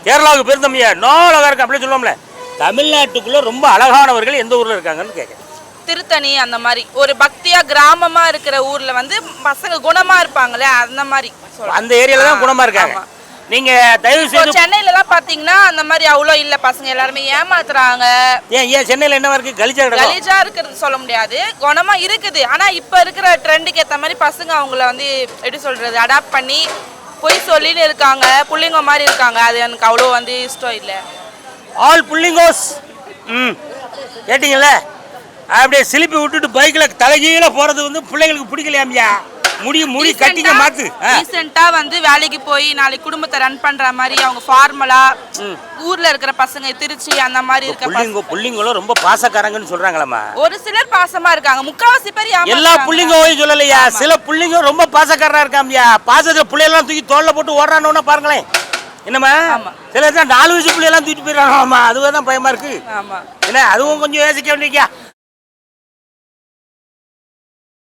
கேரளாவுக்கு பெருந்தமையா அழகா இருக்கு அப்படியே சொல்லுவோம்ல. தமிழ்நாட்டுக்குள்ள ரொம்ப அழகானவர்கள் எந்த ஊர்ல இருக்காங்கன்னு கேட்க. திருத்தணி அந்த மாதிரி ஒரு பக்தியா கிராமமா இருக்கிற ஊர்ல வந்து பசங்க குணமா இருப்பாங்களே அந்த மாதிரி அந்த ஏரியால தான் குணமா இருக்காங்க. நீங்க தயவு செய்து சென்னையில எல்லாம் பாத்தீங்கன்னா அந்த மாதிரி அவ்வளோ இல்ல, பசங்க எல்லாருமே ஏமாத்துறாங்க. ஏன் சென்னையில என்ன இருக்கு? கலிஜா இருக்கிறது சொல்ல முடியாது, குணமா இருக்குது. ஆனா இப்ப இருக்கிற ட்ரெண்டுக்கு ஏத்த மாதிரி பசங்க அவங்கள வந்து எப்படி சொல்றது அடாப்ட் பண்ணி பொய் சொல்லின்னு இருக்காங்க, புள்ளிங்க மாதிரி இருக்காங்க. அது எனக்கு அவ்வளோ வந்து இஷ்டம் இல்லை. ஆல் புள்ளிங்கோஸ் கேட்டீங்கல்ல, அப்படியே சிலிப்பி விட்டுட்டு பைக்ல தலைகீழ போறது வந்து பிள்ளைங்களுக்கு பிடிக்கலையாமியா. முடி கட்டிங்க மாத்து. ரீசெண்டா வந்து வேலைக்கு போய் நாளைக்கு குடும்பத்தை ரன் பண்ற மாதிரி அவங்க ஃபார்மலா ஊர்ல இருக்கிற பசங்க திருச்சி அந்த மாதிரி இருக்க புள்ளிங்களும் ரொம்ப பாசக்காரங்கன்னு சொல்றாங்களம்மா. ஒரு சிலர் பாசமா இருக்காங்க, முக்காவாசி பேர் எல்லா புள்ளிங்களும் சொல்லலையா, சில புள்ளிங்க ரொம்ப பாசக்காரனா இருக்காமியா. பாசத்தை பிள்ளையெல்லாம் தூக்கி தோல்ல போட்டு ஓடுறானோன்னா பாருங்களேன். என்னம்மா சில 4 வயசு பிள்ளையெல்லாம் தூக்கிட்டு போயிடறாங்கம்மா. அதுவே தான் பயமா இருக்கு. என்ன அதுவும் கொஞ்சம் யோசிக்க வேண்டியா.